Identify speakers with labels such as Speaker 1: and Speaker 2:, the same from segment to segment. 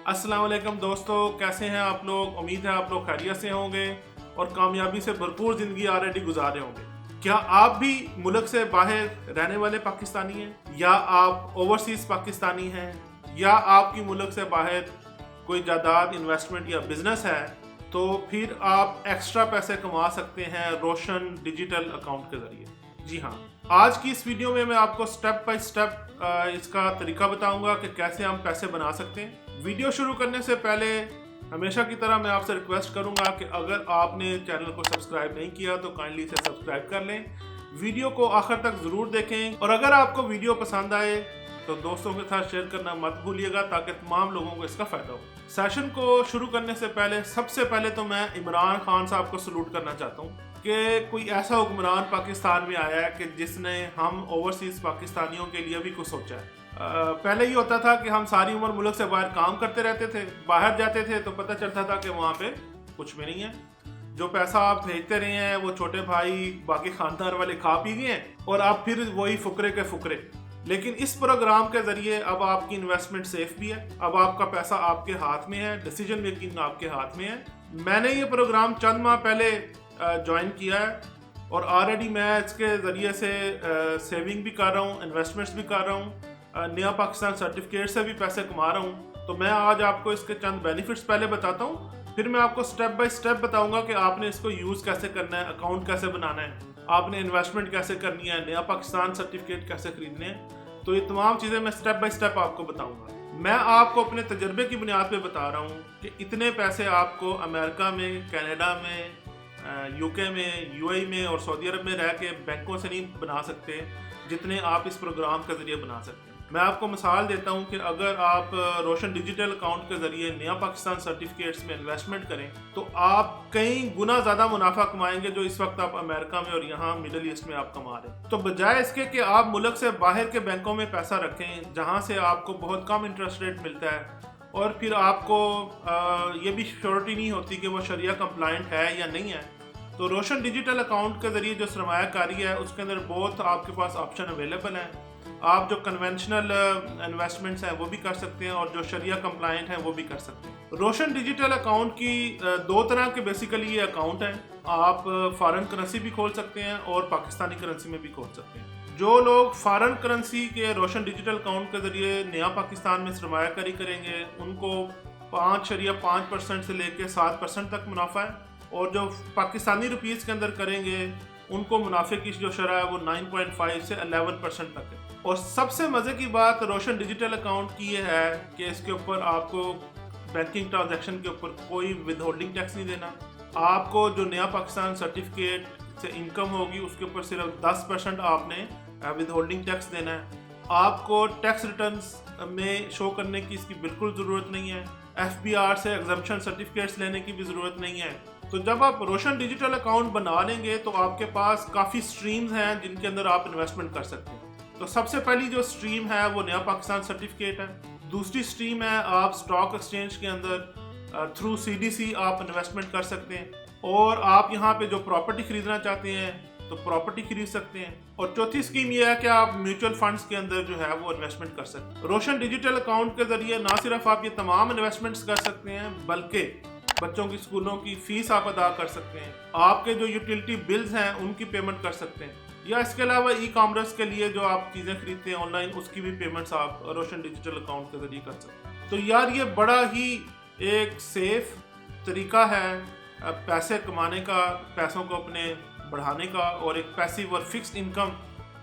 Speaker 1: अस्सलाम वालेकुम दोस्तों, कैसे हैं आप लोग। उम्मीद है आप लोग खैरियत से होंगे और कामयाबी से भरपूर ज़िंदगी ऑलरेडी गुजारे होंगे। क्या आप भी मुल्क से बाहर रहने वाले पाकिस्तानी हैं, या आप ओवरसीज़ पाकिस्तानी हैं, या आपकी मुल्क से बाहर कोई जायदाद इन्वेस्टमेंट या बिजनेस है, तो फिर आप एक्स्ट्रा पैसे कमा सकते हैं रोशन डिजिटल अकाउंट के ज़रिए। जी हाँ, आज की इस वीडियो में मैं आपको स्टेप बाय स्टेप इसका तरीका बताऊंगा कि कैसे हम पैसे बना सकते हैं। वीडियो शुरू करने से पहले हमेशा की तरह मैं आपसे रिक्वेस्ट करूंगा कि अगर आपने चैनल को सब्सक्राइब नहीं किया तो काइंडली इसे सब्सक्राइब कर लें। वीडियो को आखिर तक ज़रूर देखें और अगर आपको वीडियो पसंद आए तो दोस्तों के साथ शेयर करना मत भूलिएगा ताकि तमाम लोगों को इसका फ़ायदा हो। सेशन को शुरू करने से पहले सबसे पहले तो मैं इमरान खान साहब को सलूट करना चाहता हूँ कि कोई ऐसा हुक्मरान पाकिस्तान में आया है कि जिसने हम ओवरसीज़ पाकिस्तानियों के लिए भी कुछ सोचा है। पहले ये होता था कि हम सारी उम्र मुल्क से बाहर काम करते रहते थे, बाहर जाते थे तो पता चलता था कि वहाँ पे कुछ भी नहीं है। जो पैसा आप भेजते रहे हैं वो छोटे भाई बाकी खानदान वाले खा पी गए हैं और आप फिर वही फुकरे के फुकरे। लेकिन इस प्रोग्राम के जरिए अब आपकी इन्वेस्टमेंट सेफ भी है, अब आपका पैसा आपके हाथ में है, डिसीजन मेकिंग आपके हाथ में है। मैंने ये प्रोग्राम चंद माह पहले ज्वाइन किया है और ऑलरेडी मैं इसके ज़रिए से सेविंग भी कर रहा हूँ, इन्वेस्टमेंट्स भी कर रहा हूँ, नया पाकिस्तान सर्टिफिकेट से भी पैसे कमा रहा हूँ। तो मैं आज आपको इसके चंद बेनिफिट्स पहले बताता हूँ, फिर मैं आपको स्टेप बाय स्टेप बताऊँगा कि आपने इसको यूज़ कैसे करना है, अकाउंट कैसे बनाना है, आपने इन्वेस्टमेंट कैसे करनी है, नया पाकिस्तान सर्टिफिकेट कैसे खरीदने हैं। तो ये तमाम चीज़ें मैं स्टेप बाय स्टेप आपको बताऊँगा। मैं आपको अपने तजर्बे की बुनियाद पे बता रहा हूँ कि इतने पैसे आपको अमेरिका में, कनाडा में, यूके में, यूएई में और सऊदी अरब में रह के बैंकों से नहीं बना सकते जितने आप इस प्रोग्राम के ज़रिए बना सकते हैं। मैं आपको मिसाल देता हूं कि अगर आप रोशन डिजिटल अकाउंट के ज़रिए नया पाकिस्तान सर्टिफिकेट्स में इन्वेस्टमेंट करें तो आप कई गुना ज़्यादा मुनाफा कमाएंगे जो इस वक्त आप अमेरिका में और यहाँ मिडल ईस्ट में आप कमा रहे हैं। तो बजाय इसके कि आप मुल्क से बाहर के बैंकों में पैसा रखें जहाँ से आपको बहुत कम इंटरेस्ट रेट मिलता है और फिर आपको ये भी श्योरिटी नहीं होती कि वो शरिया कंप्लाइंट है या नहीं है, तो रोशन डिजिटल अकाउंट के ज़रिए जो सरमायाकारी है उसके अंदर बहुत आपके पास ऑप्शन अवेलेबल हैं। आप जो कन्वेंशनल इन्वेस्टमेंट्स हैं वो भी कर सकते हैं और जो शरिया कंप्लाइंट हैं वो भी कर सकते हैं। रोशन डिजिटल अकाउंट की दो तरह के बेसिकली ये अकाउंट हैं। आप फॉरेन करेंसी भी खोल सकते हैं और पाकिस्तानी करेंसी में भी खोल सकते हैं। जो लोग फॉरेन करेंसी के रोशन डिजिटल अकाउंट के ज़रिए नया पाकिस्तान में सरमायाकारी करेंगे उनको 5.5% से लेकर 7% तक मुनाफा है, और जो पाकिस्तानी रुपीज़ के अंदर करेंगे उनको मुनाफे की जो शरह है वो 9.5 से 11% तक है। और सबसे मज़े की बात रोशन डिजिटल अकाउंट की ये है कि इसके ऊपर आपको बैंकिंग ट्रांजैक्शन के ऊपर कोई विदहोल्डिंग टैक्स नहीं देना। आपको जो नया पाकिस्तान सर्टिफिकेट से इनकम होगी उसके ऊपर सिर्फ 10% आपने विदहोल्डिंग टैक्स देना है। आपको टैक्स रिटर्न्स में शो करने की इसकी बिल्कुल ज़रूरत नहीं है। FBR से एग्जम्पशन सर्टिफिकेट्स लेने की भी ज़रूरत नहीं है। तो जब आप रोशन डिजिटल अकाउंट बना लेंगे तो आपके पास काफ़ी स्ट्रीम्स हैं जिनके अंदर आप इन्वेस्टमेंट कर सकते हैं। तो सबसे पहली जो स्ट्रीम है वो नया पाकिस्तान सर्टिफिकेट है। दूसरी स्ट्रीम है आप स्टॉक एक्सचेंज के अंदर थ्रू CDC आप इन्वेस्टमेंट कर सकते हैं, और आप यहाँ पे जो प्रॉपर्टी खरीदना चाहते हैं तो प्रॉपर्टी खरीद सकते हैं। और चौथी स्कीम ये है कि आप म्यूचुअल फंड्स के अंदर जो है वो इन्वेस्टमेंट कर सकते हैं। रोशन डिजिटल अकाउंट के जरिए ना सिर्फ आप ये तमाम इन्वेस्टमेंट्स कर सकते हैं बल्कि बच्चों की स्कूलों की फीस आप अदा कर सकते हैं, आपके जो यूटिलिटी बिल्स हैं उनकी पेमेंट कर सकते हैं, या इसके अलावा ई-कॉमर्स के लिए जो आप चीज़ें खरीदते हैं ऑनलाइन उसकी भी पेमेंट्स आप रोशन डिजिटल अकाउंट के जरिए कर सकते हैं। तो यार ये बड़ा ही एक सेफ तरीका है पैसे कमाने का, पैसों को अपने बढ़ाने का और एक पैसिव और फिक्स्ड इनकम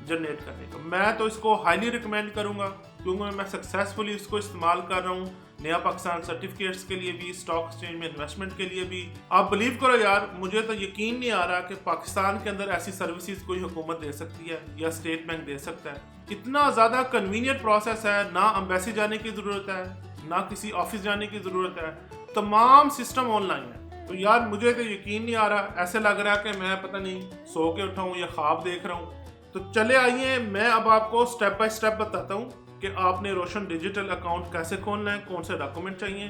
Speaker 1: जनरेट करने का। मैं तो इसको हाईली रिकमेंड करूंगा क्योंकि मैं सक्सेसफुली इसको इस्तेमाल कर रहा हूँ नया पाकिस्तान सर्टिफिकेट्स के लिए भी, स्टॉक एक्सचेंज में इन्वेस्टमेंट के लिए भी। आप बिलीव करो यार, मुझे तो यकीन नहीं आ रहा कि पाकिस्तान के अंदर ऐसी सर्विसेज कोई हुकूमत दे सकती है या स्टेट बैंक दे सकता है। इतना ज़्यादा कन्वीनियंट प्रोसेस है, ना एम्बेसी जाने की ज़रूरत है, ना किसी ऑफिस जाने की ज़रूरत है, तमाम सिस्टम ऑनलाइन है। तो यार मुझे तो यकीन नहीं आ रहा, ऐसे लग रहा है कि मैं पता नहीं सो के उठा हूँ या ख्वाब देख रहा हूँ। तो चले आइए मैं अब आपको स्टेप बाय स्टेप बताता हूँ कि आपने रोशन डिजिटल अकाउंट कैसे खोलना है, कौन से डॉक्यूमेंट चाहिए,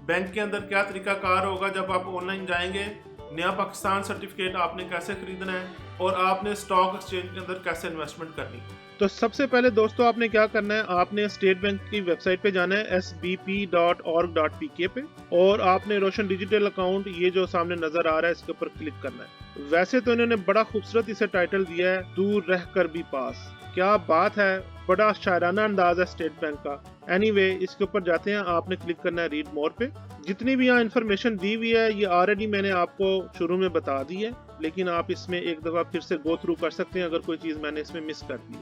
Speaker 1: बैंक के अंदर क्या तरीकाकार होगा जब आप ऑनलाइन जाएंगे, नया पाकिस्तान सर्टिफिकेट आपने कैसे खरीदना है और आपने स्टॉक एक्सचेंज के अंदर कैसे इन्वेस्टमेंट करनी है।
Speaker 2: तो सबसे पहले दोस्तों आपने क्या करना है, आपने स्टेट बैंक की वेबसाइट पे जाना है sbp.org.pk पे, और आपने रोशन डिजिटल अकाउंट ये जो सामने नजर आ रहा है इसके ऊपर क्लिक करना है। वैसे तो इन्होंने बड़ा खूबसूरत इसे टाइटल दिया है, दूर रह कर भी पास। क्या बात है, बड़ा शायराना अंदाज है स्टेट बैंक का। एनीवे, इसके ऊपर जाते हैं, आपने क्लिक करना है रीड मोर पे। जितनी भी यहाँ इन्फॉर्मेशन दी हुई है ये ऑलरेडी मैंने आपको शुरू में बता दी है, लेकिन आप इसमें एक दफ़ा फिर से गो थ्रू कर सकते हैं अगर कोई चीज़ मैंने इसमें मिस कर दी।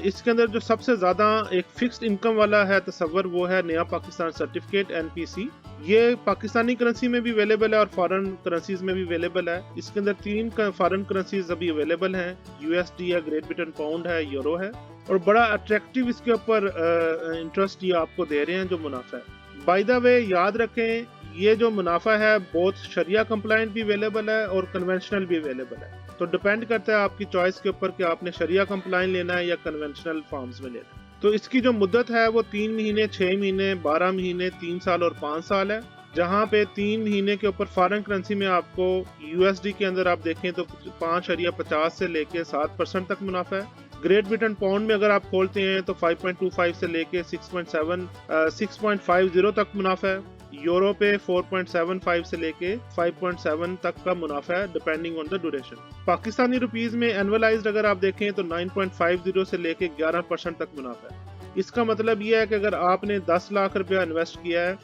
Speaker 2: इसके अंदर जो सबसे ज़्यादा एक फिक्स्ड इनकम वाला है तस्वर वो है नया पाकिस्तान सर्टिफिकेट NPC। ये पाकिस्तानी करेंसी में भी अवेलेबल है और फॉरेन करेंसीज में भी अवेलेबल है। इसके अंदर 3 फॉरेन करेंसीज अभी अवेलेबल हैं, USD है, ग्रेट ब्रिटेन पाउंड है, यूरो है, और बड़ा अट्रैक्टिव इसके ऊपर इंटरेस्ट ये आपको दे रहे हैं जो मुनाफा है। बाय द वे याद रखें, ये जो मुनाफा है बहुत शरिया कंप्लाइंट भी अवेलेबल है और कन्वेंशनल भी अवेलेबल है, तो डिपेंड करता है आपकी चॉइस के ऊपर कि आपने शरिया कंप्लाइंट लेना है या कन्वेंशनल फॉर्म्स में लेना है। तो इसकी जो मुद्दत है वो 3 महीने, 6 महीने, 12 महीने, 3 साल और 5 साल है, जहाँ पे 3 महीने के ऊपर फॉरेन करेंसी में आपको USD के अंदर आप देखें तो 5.50 से लेके 7% तक मुनाफा है। ग्रेट ब्रिटेन पाउंड में अगर आप खोलते हैं तो 5.25 से लेके 6.50 तक मुनाफा है। यूरो पे 4.75 से लेके 5.7 तक का मुनाफा है depending on the duration. Pakistani rupees में एनुअलाइज्ड अगर आप देखें तो 9.50 से लेके 11% तक मुनाफा है। इसका मतलब यह है कि अगर आपने 10 लाख रुपया इन्वेस्ट किया है,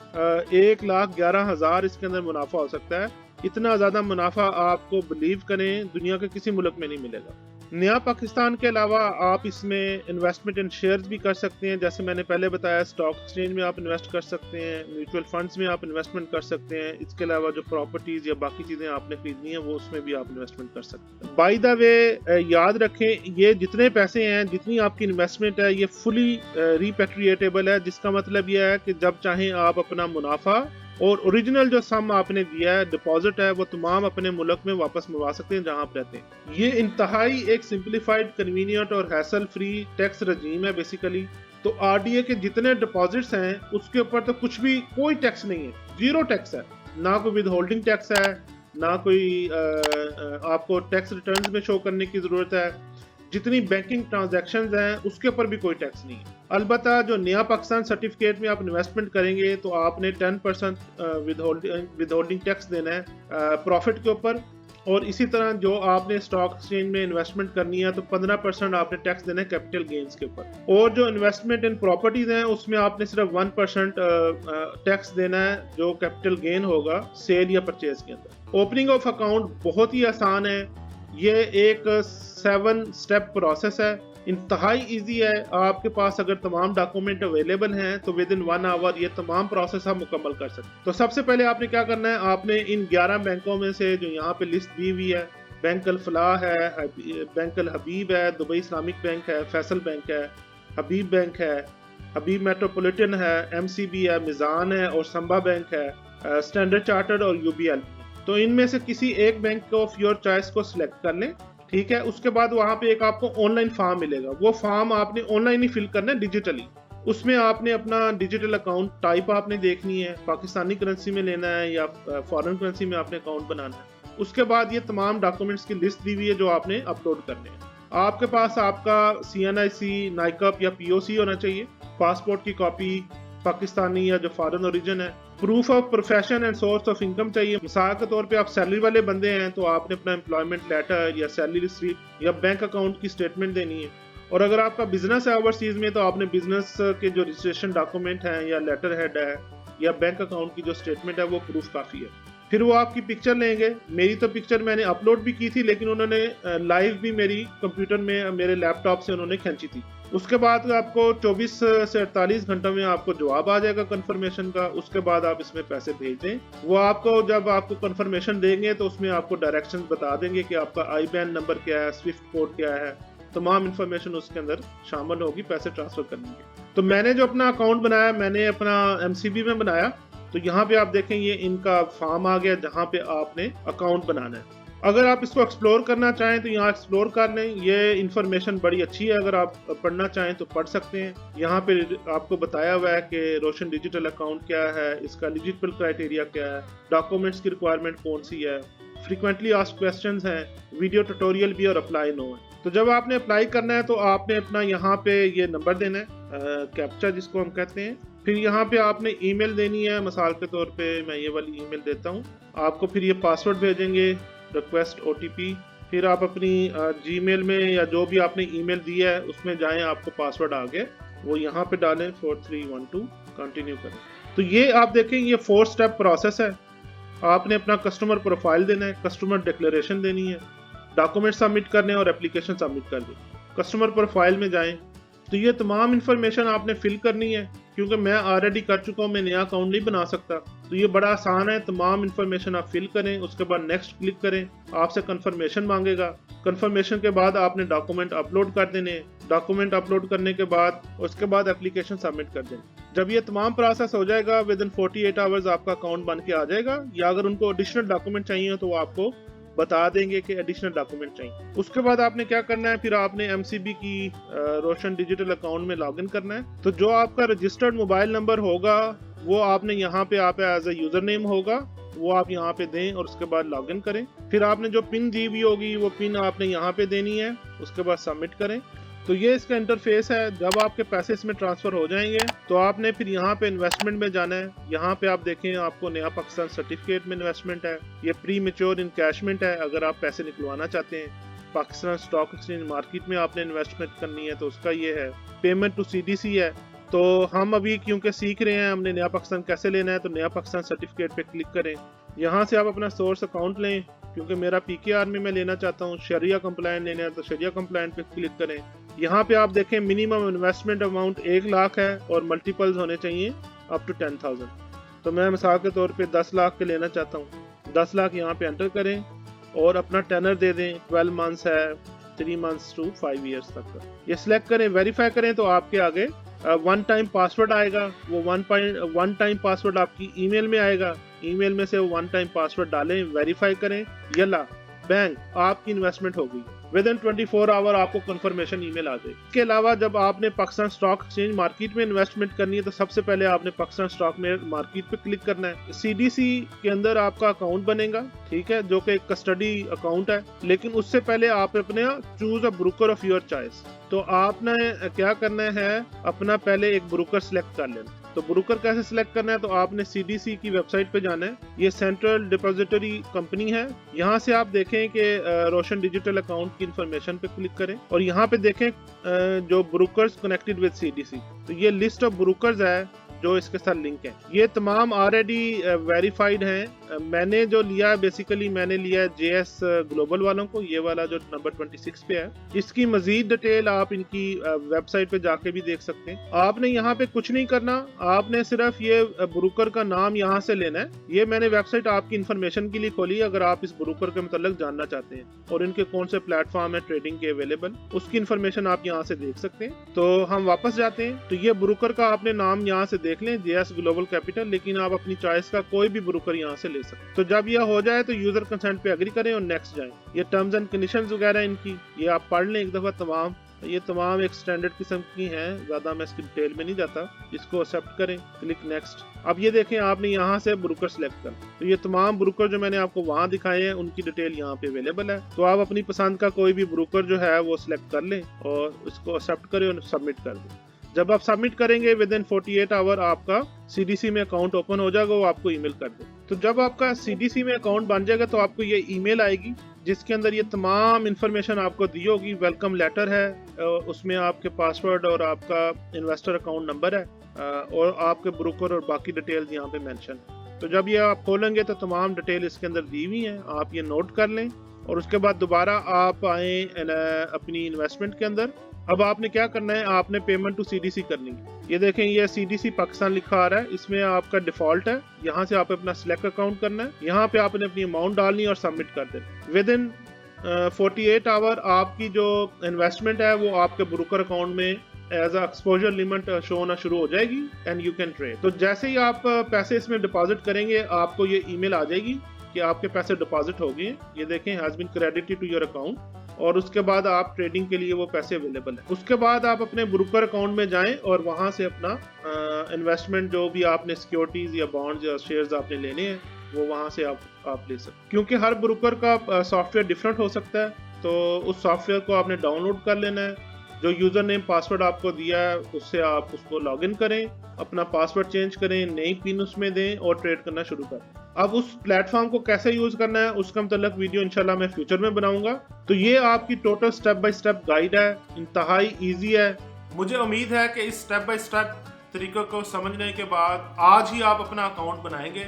Speaker 2: 1,11,000 इसके अंदर मुनाफा हो सकता है। इतना ज्यादा मुनाफा आपको बिलीव करें दुनिया के किसी मुल्क में नहीं मिलेगा। नया पाकिस्तान के अलावा आप इसमें इन्वेस्टमेंट इन शेयर्स भी कर सकते हैं, जैसे मैंने पहले बताया स्टॉक एक्सचेंज में आप इन्वेस्ट कर सकते हैं, म्यूचुअल फंड्स में आप इन्वेस्टमेंट कर सकते हैं। इसके अलावा जो प्रॉपर्टीज या बाकी चीजें आपने खरीदनी है वो उसमें भी आप इन्वेस्टमेंट कर सकते हैं। बाय द वे याद रखें, ये जितने पैसे हैं, जितनी आपकी इन्वेस्टमेंट है, ये फुली रिपेट्रिएटेबल है, जिसका मतलब यह है कि जब चाहें आप अपना मुनाफा और ओरिजिनल जो सम आपने दिया है, डिपॉजिट है, वो तमाम अपने मुल्क में वापस मंगवा सकते हैं जहां आप रहते हैं। ये इंतहाई एक सिंप्लीफाइड, कन्वीनियंट और हैसल फ्री टैक्स रजीम है बेसिकली। तो RDA के जितने डिपॉजिट्स हैं उसके ऊपर तो कुछ भी कोई टैक्स नहीं है, 0 टैक्स है। ना कोई विद होल्डिंग टैक्स है, ना कोई आपको टैक्स रिटर्न्स में शो करने की जरूरत है। जितनी बैंकिंग ट्रांजैक्शंस हैं उसके ऊपर भी कोई टैक्स नहीं है। अलबत्ता जो नया पाकिस्तान सर्टिफिकेट में आप इन्वेस्टमेंट करेंगे तो आपने 10% विद होल्डिंग टैक्स देना है प्रॉफिट के ऊपर, और इसी तरह जो आपने स्टॉक एक्सचेंज में इन्वेस्टमेंट करनी है तो 15% आपने टैक्स देना है कैपिटल गेन्स के ऊपर। और जो इन्वेस्टमेंट इन प्रॉपर्टीज हैं उसमें आपने सिर्फ 1% टैक्स देना है जो कैपिटल गेन होगा सेल या परचेज के अंदर। ओपनिंग ऑफ अकाउंट बहुत ही आसान है, ये एक 7 स्टेप प्रोसेस है, इंतहाई इजी है। आपके पास अगर तमाम डॉक्यूमेंट अवेलेबल हैं तो विद इन 1 आवर ये तमाम प्रोसेस आप मुकम्मल कर सकते हैं। तो सबसे पहले आपने क्या करना है, आपने इन 11 बैंकों में से जो यहाँ पे लिस्ट दी हुई है, बैंक अल फलाह है, बैंक अल हबीब है, दुबई इस्लामिक बैंक है, फैसल बैंक है, हबीब बैंक है, हबीब मेट्रोपॉलिटन है, MCB है, मिजान है और संबा बैंक है, स्टैंडर्ड चार्टर्ड और UBL। तो इनमें से किसी एक बैंक ऑफ योर चॉइस को सिलेक्ट कर लें, ठीक है। उसके बाद वहां पे एक आपको ऑनलाइन फॉर्म मिलेगा, वो फॉर्म आपने ऑनलाइन ही फिल करना है डिजिटली। उसमें आपने अपना डिजिटल अकाउंट टाइप आपने देखनी है, पाकिस्तानी करेंसी में लेना है या फॉरेन करेंसी में आपने अकाउंट बनाना है। उसके बाद ये तमाम डॉक्यूमेंट्स की लिस्ट दी हुई है जो आपने अपलोड करने हैं। आपके पास आपका CNIC, नाइकअप या POC होना चाहिए, पासपोर्ट की कॉपी पाकिस्तानी या जो फॉरेन ओरिजिन है, proof of profession and source of income चाहिए। मिसाल के तौर पे आप सैलरी वाले बंदे हैं तो आपने अपना एम्प्लॉयमेंट लेटर या सैलरी स्लिप या बैंक अकाउंट की स्टेटमेंट देनी है। और अगर आपका बिजनेस है ओवरसीज में तो आपने बिजनेस के जो रजिस्ट्रेशन डॉक्यूमेंट हैं या लेटर हेड है या बैंक अकाउंट की जो स्टेटमेंट है वो प्रूफ काफ़ी है। फिर वो आपकी पिक्चर लेंगे। मेरी तो पिक्चर मैंने अपलोड भी की थी, लेकिन उन्होंने लाइव भी मेरी कंप्यूटर में मेरे लैपटॉप से उन्होंने खींची थी। उसके बाद आपको 24 से 48 घंटों में आपको जवाब आ जाएगा कंफर्मेशन का। उसके बाद आप इसमें पैसे भेज दें। वो आपको जब आपको कंफर्मेशन देंगे तो उसमें आपको डायरेक्शंस बता देंगे कि आपका IBAN नंबर क्या है, स्विफ्ट कोड क्या है, तमाम इन्फॉर्मेशन उसके अंदर शामिल होगी पैसे ट्रांसफर करने की। तो मैंने जो अपना अकाउंट बनाया, मैंने अपना MCB में बनाया। तो यहाँ पे आप देखें ये इनका फॉर्म आ गया जहाँ पे आपने अकाउंट बनाना है। अगर आप इसको एक्सप्लोर करना चाहें तो यहाँ एक्सप्लोर कर लें। ये इन्फॉर्मेशन बड़ी अच्छी है, अगर आप पढ़ना चाहें तो पढ़ सकते हैं। यहाँ पे आपको बताया हुआ है कि रोशन डिजिटल अकाउंट क्या है, इसका एलिजिबल क्राइटेरिया क्या है, डॉक्यूमेंट्स की रिक्वायरमेंट कौन सी है, फ्रीक्वेंटली आस्क्ड क्वेश्चंस हैं, वीडियो ट्यूटोरियल भी और अप्लाई नो है। तो जब आपने अप्लाई करना है तो आपने अपना यहाँ पे ये नंबर देना है, कैप्चा जिसको हम कहते हैं। फिर यहाँ पे आपने ईमेल देनी है, मिसाल के तौर पे मैं ये वाली ईमेल देता हूँ आपको। फिर ये पासवर्ड भेजेंगे, रिक्वेस्ट OTP। फिर आप अपनी जीमेल में या जो भी आपने ईमेल दिया है उसमें जाएं, आपको पासवर्ड आ गया, वो यहाँ पे डालें 4312, कंटिन्यू करें। तो ये आप देखें, ये 4 स्टेप प्रोसेस है। आपने अपना कस्टमर प्रोफाइल देना है, कस्टमर डिक्लेरेशन देनी है, डॉक्यूमेंट सबमिट करने और एप्लीकेशन सबमिट कर दें। कस्टमर प्रोफाइल में जाएं तो ये तमाम इन्फॉर्मेशन आपने फिल करनी है, क्योंकि मैं ऑलरेडी कर चुका हूँ, मैं नया अकाउंट नहीं बना सकता। तो ये बड़ा आसान है, तमाम इन्फॉर्मेशन आप फिल करें, उसके बाद नेक्स्ट क्लिक करें, आपसे कंफर्मेशन मांगेगा। कंफर्मेशन के बाद आपने डॉक्यूमेंट अपलोड कर देने। डॉक्यूमेंट अपलोड करने के बाद उसके बाद एप्लीकेशन सबमिट कर दें। जब ये तमाम प्रोसेस हो जाएगा, विद इन 48 आवर्स आपका अकाउंट बन के आ जाएगा। या अगर उनको एडिशनल डॉक्यूमेंट चाहिए तो वो आपको बता देंगे कि एडिशनल डॉक्यूमेंट चाहिए। उसके बाद आपने क्या करना है, फिर आपने MCB की रोशन डिजिटल अकाउंट में लॉगिन करना है। तो जो आपका रजिस्टर्ड मोबाइल नंबर होगा वो आपने यहाँ पे आप एज ए यूजर नेम होगा, वो आप यहाँ पे दें और उसके बाद लॉगिन करें। फिर आपने जो पिन दी हुई होगी वो पिन आपने यहाँ पे देनी है, उसके बाद सबमिट करें। तो ये इसका इंटरफेस है। जब आपके पैसे इसमें ट्रांसफर हो जाएंगे तो आपने फिर यहाँ पे इन्वेस्टमेंट में जाना है। यहाँ पे आप देखें, आपको नया पाकिस्तान सर्टिफिकेट में इन्वेस्टमेंट है, ये प्री मेच्योर इनकैशमेंट है। अगर आप पैसे निकलवाना चाहते हैं, पाकिस्तान स्टॉक एक्सचेंज मार्केट में आपने इन्वेस्टमेंट करनी है तो उसका ये है। पेमेंट टू CDC है। तो हम अभी क्योंकि सीख रहे हैं, हमने नया पाकिस्तान कैसे लेना है, तो नया पाकिस्तान सर्टिफिकेट पे क्लिक करें। यहाँ से आप अपना सोर्स अकाउंट लें, क्योंकि मेरा PKR में मैं लेना चाहता हूँ, शरिया कंप्लायंट लेना है तो शरिया कंप्लायंट पे क्लिक करें। यहाँ पे आप देखें मिनिमम इन्वेस्टमेंट अमाउंट 1 लाख है और मल्टीपल्स होने चाहिए अप टू 10,000। तो मैं मिसाल के तौर पे 10 लाख के लेना चाहता हूँ। 10 लाख यहाँ पे एंटर करें और अपना टेनर दे दें, 12 मंथ्स है, 3 मंथ्स टू 5 ईयर्स तक का। ये सिलेक्ट करें, वेरीफाई करें तो आपके आगे 1 टाइम पासवर्ड आएगा। वो 1 टाइम पासवर्ड आपकी ईमेल में आएगा। ईमेल में से 1 टाइम पासवर्ड डालें, वेरीफाई करें, यल्ला बैंक आपकी इन्वेस्टमेंट हो गई। विद इन 24 आवर आपको कंफर्मेशन ईमेल आ जाएगी। इसके अलावा जब आपने पाकिस्तान स्टॉक एक्सचेंज मार्केट में इन्वेस्टमेंट करनी है तो सबसे पहले आपने पाकिस्तान स्टॉक मार्केट पे क्लिक करना है। CDC के अंदर आपका अकाउंट बनेगा, ठीक है, जो कि एक कस्टडी अकाउंट है। लेकिन उससे पहले आप अपने choose a broker of your choice. तो आपने क्या करना है, अपना पहले एक ब्रोकर सिलेक्ट कर लेना। तो ब्रोकर कैसे सिलेक्ट करना है, तो आपने CDC की वेबसाइट पे जाना है। ये सेंट्रल डिपॉजिटरी कंपनी है। यहाँ से आप देखें कि रोशन डिजिटल अकाउंट की इंफॉर्मेशन पे क्लिक करें और यहाँ पे देखें जो ब्रोकर्स कनेक्टेड विद CDC। तो ये लिस्ट ऑफ ब्रोकर्स है जो इसके साथ लिंक है। ये तमाम ऑलरेडी वेरीफाइड हैं। मैंने जो लिया है, बेसिकली मैंने लिया है JS ग्लोबल वालों को, ये वाला जो नंबर 26 पे है। इसकी मजीद डिटेल आप इनकी वेबसाइट पे जाके भी देख सकते हैं। आपने यहाँ पे कुछ नहीं करना, आपने सिर्फ ये ब्रोकर का नाम यहाँ से लेना है। ये मैंने वेबसाइट आपकी इन्फॉर्मेशन के लिए खोली, अगर आप इस ब्रोकर के मतलब जानना चाहते हैं और इनके कौन से प्लेटफॉर्म है ट्रेडिंग के अवेलेबल, उसकी इन्फॉर्मेशन आप यहाँ से देख सकते हैं। तो हम वापस जाते हैं। तो ये ब्रोकर का आपने नाम यहाँ से देख लें, JS ग्लोबल कैपिटल, लेकिन आप अपनी चॉइस का कोई भी ब्रोकर यहाँ से ले सकते हैं। तो जब यह हो जाए तो यूजर कंसेंट पे एग्री करें और नेक्स्ट जाएं। ये टर्म्स एंड कंडीशंस वगैरह इनकी ये आप पढ़ लें एक दफा तमाम। ये तमाम एक स्टैंडर्ड किस्म की हैं, ज्यादा मैं इसकी डिटेल में नहीं जाता। इसको एक्सेप्ट करें, क्लिक नेक्स्ट। अब ये देखें, आपने यहाँ से ब्रोकर सिलेक्ट कर। तो ये तमाम ब्रोकर जो मैंने आपको वहाँ दिखाए हैं उनकी डिटेल यहाँ पे अवेलेबल है। तो आप अपनी पसंद का कोई भी ब्रोकर जो है वो सिलेक्ट कर लें और उसको एक्सेप्ट करें और सबमिट कर दें। जब आप सबमिट करेंगे विद इन 48 आवर आपका CDC में अकाउंट ओपन हो जाएगा, वो आपको ईमेल कर दे। तो जब आपका CDC में अकाउंट बन जाएगा तो आपको ये ईमेल आएगी जिसके अंदर ये तमाम इन्फॉर्मेशन आपको दी होगी। वेलकम लेटर है, उसमें आपके पासवर्ड और आपका इन्वेस्टर अकाउंट नंबर है और आपके ब्रोकर और बाकी डिटेल्स यहाँ पे मेंशन है। तो जब ये आप खोलेंगे तो तमाम डिटेल इसके अंदर दी हुई हैं, आप ये नोट कर लें और उसके बाद दोबारा आप आए अपनी इन्वेस्टमेंट के अंदर। अब आपने क्या करना है, आपने पेमेंट टू CDC करनी है। ये देखें, ये CDC पाकिस्तान लिखा आ रहा है, इसमें आपका डिफॉल्ट है। यहाँ से आप अपना सिलेक्ट अकाउंट करना है, यहाँ पे आपने अपनी अमाउंट डालनी और सबमिट कर देना। विद इन 48 आवर आपकी जो इन्वेस्टमेंट है वो आपके ब्रोकर अकाउंट में एज एक्सपोजर लिमिट शो होना शुरू हो जाएगी एंड यू कैन ट्रेड। तो जैसे ही आप पैसे इसमें डिपॉजिट करेंगे आपको ये ईमेल आ जाएगी कि आपके पैसे डिपॉजिट हो गए। ये देखें, has been credited to your account, और उसके बाद आप ट्रेडिंग के लिए वो पैसे अवेलेबल है। उसके बाद आप अपने ब्रोकर अकाउंट में जाएं और वहां से अपना इन्वेस्टमेंट जो भी आपने सिक्योरिटीज या बॉन्ड्स या शेयर्स आपने लेने हैं वो वहाँ से आप ले सकते, क्योंकि हर ब्रोकर का सॉफ्टवेयर डिफरेंट हो सकता है। तो उस सॉफ्टवेयर को आपने डाउनलोड कर लेना है, जो यूज़र नेम पासवर्ड आपको दिया है उससे आप उसको लॉगिन करें, अपना पासवर्ड चेंज करें, नई पिन उसमें दें और ट्रेड करना शुरू करें। अब उस प्लेटफॉर्म को कैसे यूज़ करना है उसका मतलब वीडियो इंशाल्लाह मैं फ्यूचर में बनाऊंगा। तो ये आपकी total step by step guide है, इंतहाई ईजी है।
Speaker 1: मुझे उम्मीद है कि इस स्टेप बाय स्टेप तरीक़ों को समझने के बाद आज ही आप अपना अकाउंट बनाएंगे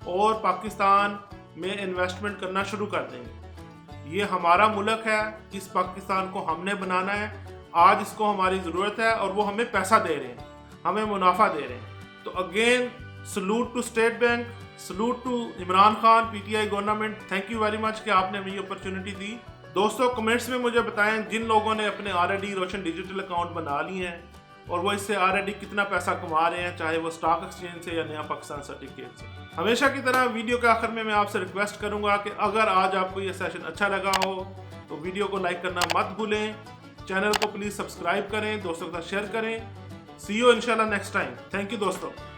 Speaker 1: और पाकिस्तान में इन्वेस्टमेंट करना शुरू कर देंगे। ये हमारा मुल्क है, इस पाकिस्तान को हमने बनाना है, आज इसको हमारी ज़रूरत है और वो हमें पैसा दे रहे हैं, हमें मुनाफा दे रहे हैं। तो again salute to State Bank, salute to Imran Khan, PTI government, thank you very much कि आपने हमें ये अपॉर्चुनिटी दी। दोस्तों कमेंट्स में मुझे बताएं जिन लोगों ने अपने ऑलरेडी रोशन डिजिटल अकाउंट बना लिए हैं और वो इससे ऑलरेडी कितना पैसा कमा रहे हैं, चाहे वो स्टॉक एक्सचेंज से या नया पाकिस्तान सर्टिफिकेट से। हमेशा की तरह वीडियो के आखिर में मैं आपसे रिक्वेस्ट करूंगा कि अगर आज आपको ये सेशन अच्छा लगा हो तो वीडियो को लाइक करना मत भूलें, चैनल को प्लीज़ सब्सक्राइब करें, दोस्तों के साथ शेयर करें। सी यू इंशाल्लाह नेक्स्ट टाइम। थैंक यू दोस्तों।